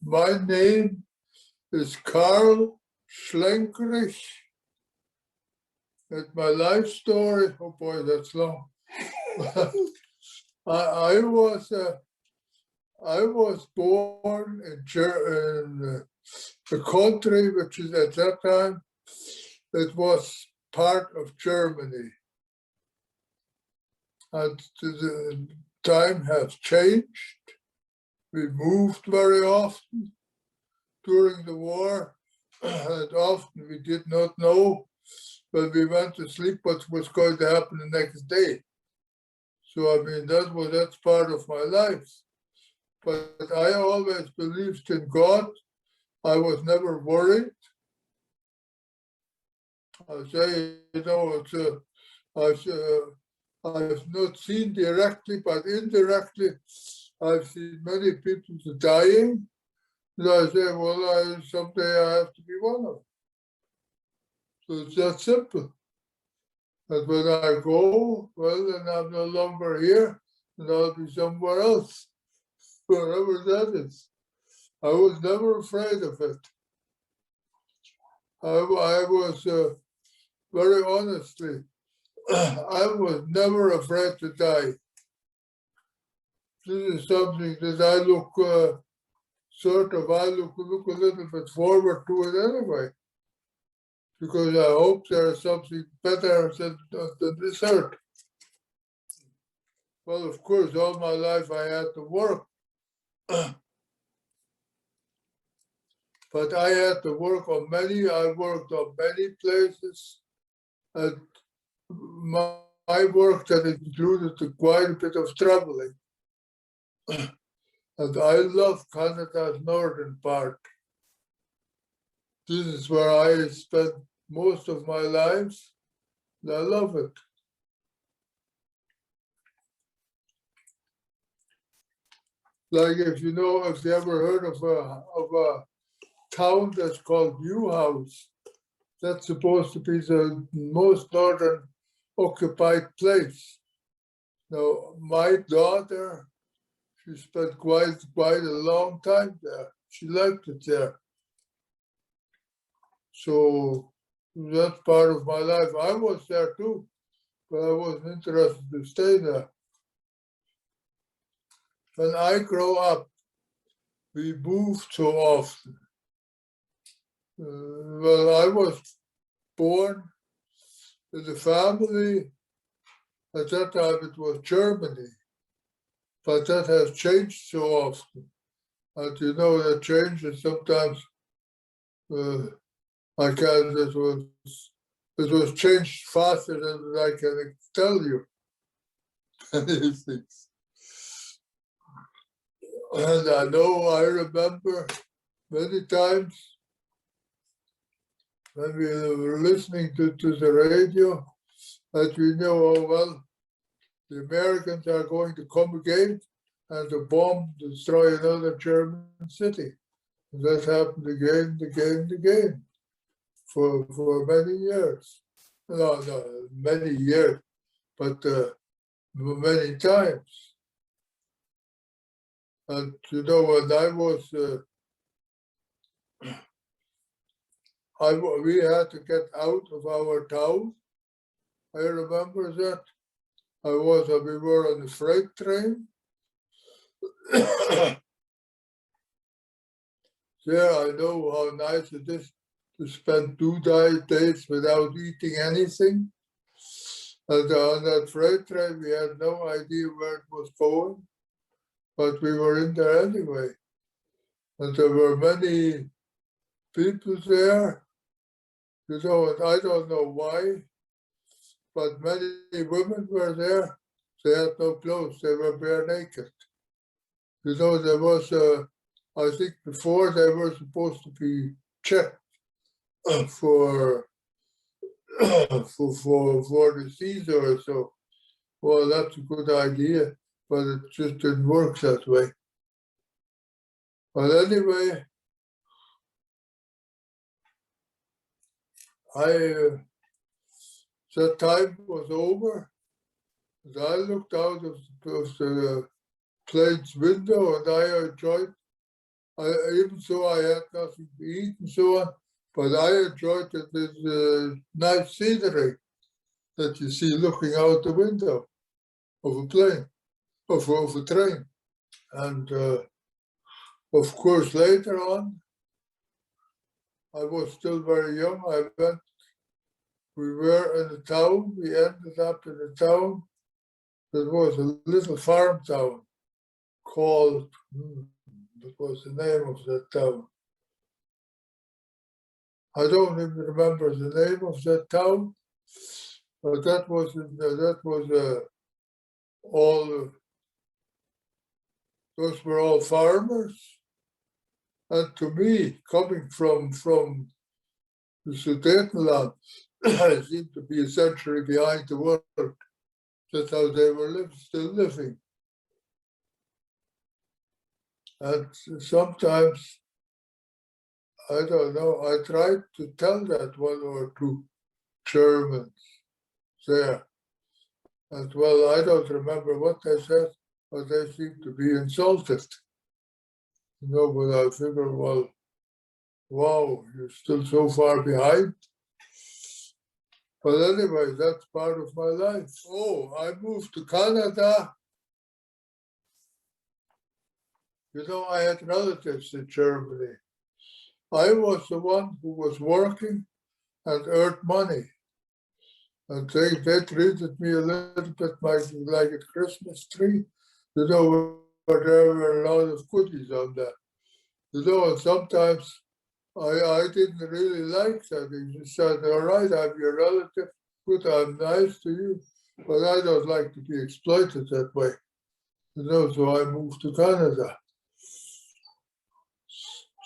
My name is Karl Shlenkrich. That's my life story. Oh boy, that's long. I was born in the country which is at that time it was part of Germany. And the time has changed. We moved very often during the war, and often we did not know when we went to sleep what was going to happen the next day. So I mean that's part of my life. But I always believed in God. I was never worried. I say, you know, I've not seen directly, but indirectly, I've seen many people dying. And I say, well, someday I have to be one of them. So it's that simple. And when I go, well, then I'm no longer here, and I'll be somewhere else, wherever that is. I was never afraid of it. I was very honestly, I was never afraid to die. This is something that I look look a little bit forward to it anyway, because I hope there is something better than this earth. Well, of course, all my life I had to work, but I had to work on I worked on many places, and my work that included quite a bit of traveling. And I love Canada's northern part. This is where I spent most of my life, and I love it. Like if you ever heard of a town that's called Newhouse, that's supposed to be the most northern occupied place. Now, my daughter, she spent quite a long time there. She liked it there. So that's part of my life. I was there too, but I wasn't interested to stay there. When I grow up, we moved so often. Well, I was born in a family. At that time, it was Germany, but that has changed so often. And you know, that changes sometimes. It was changed faster than I can tell you. These things. And I remember many times when we were listening to the radio, that we know, oh, well, the Americans are going to come again and to destroy another German city. And that happened again, for many years. No, many years, but many times. And you know, when I was, we had to get out of our town. I remember that. We were on the freight train. There, I know how nice it is to spend 2 days without eating anything. And on that freight train, we had no idea where it was going, but we were in there anyway. And there were many people there, you know, and I don't know why, but many women were there. They had no clothes, they were bare naked. You know, there was, I think before they were supposed to be checked for disease or so. Well, that's a good idea, but it just didn't work that way. But anyway, that time was over, and I looked out of the plane's window, and I enjoyed even so I had nothing to eat and so on, but I enjoyed it. This nice scenery that you see looking out the window of a plane, of a train. And of course, later on, I was still very young. We were in a town, we ended up in a town that was a little farm town called, what was the name of that town? I don't even remember the name of that town, but that was all, those were all farmers. And to me, coming from the Sudetenland, I seemed to be a century behind the world. That's how they were still living. And sometimes, I don't know, I tried to tell that one or two Germans there. And well, I don't remember what they said, but they seemed to be insulted. You know, but I figured, well, wow, you're still so far behind. But anyway, that's part of my life. Oh, I moved to Canada. You know, I had relatives in Germany. I was the one who was working and earned money. And they treated me a little bit like a Christmas tree, you know, where there were a lot of goodies on that. You know, and sometimes I didn't really like that. He just said, all right, I'm your relative, good, I'm nice to you, but I don't like to be exploited that way. You know, so I moved to Canada.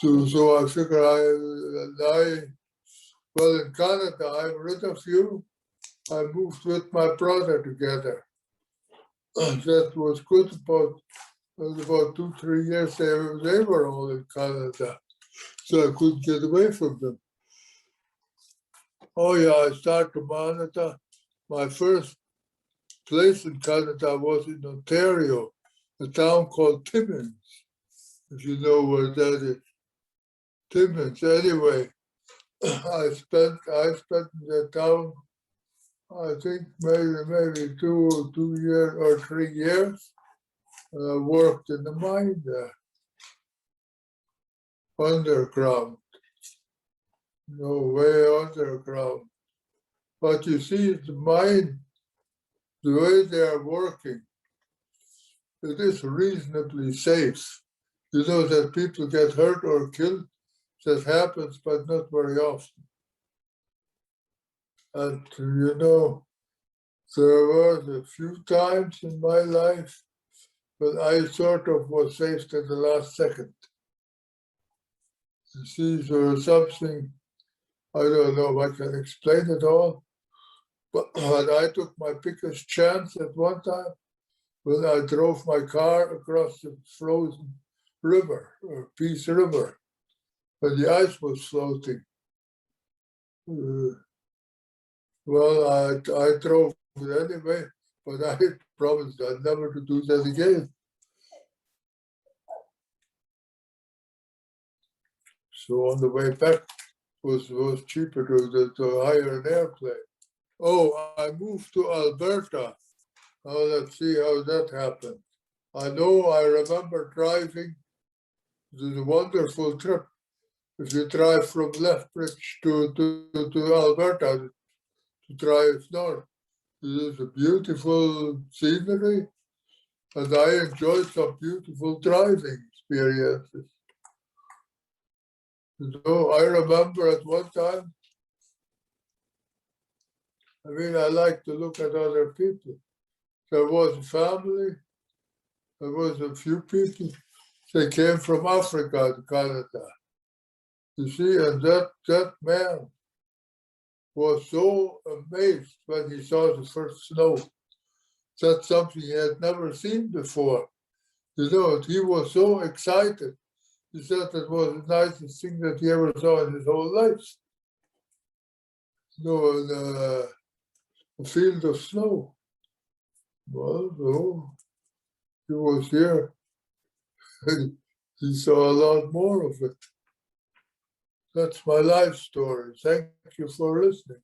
So I figure well, in Canada, I'm rid of you. I moved with my brother together. That was good. About 2-3 years they were all in Canada, so I couldn't get away from them. Oh yeah, I started to monitor. My first place in Canada was in Ontario, a town called Timmins, if you know where that is. Timmins. Anyway, I spent in that town, I think maybe 2 years or 3 years. And I worked in the mine there, underground, way underground. But you see, the mine, the way they are working, it is reasonably safe. You know that people get hurt or killed, that happens, but not very often. And you know, there was a few times in my life when I sort of was saved at the last second. You see, there was something, I don't know if I can explain it all, but I took my biggest chance at one time when I drove my car across the frozen river, or Peace River, when the ice was floating. Well, I drove it anyway, but I promised I'd never to do that again. So on the way back, was cheaper to hire an airplane. Oh, I moved to Alberta. Oh, let's see how that happened. I remember driving the wonderful trip. If you drive from Lethbridge to Alberta, to drive north, it is a beautiful scenery, and I enjoyed some beautiful driving experiences. So I remember at one time, I like to look at other people. There was a family, there was a few people, they came from Africa to Canada. You see, and that man was so amazed when he saw the first snow. That's something he had never seen before. You know, he was so excited. He said that was the nicest thing that he ever saw in his whole life. You know, a field of snow. Well, no, he was here. he saw a lot more of it. That's my life story. Thank you for listening.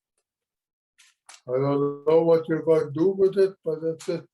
I don't know what you're going to do with it, but that's it.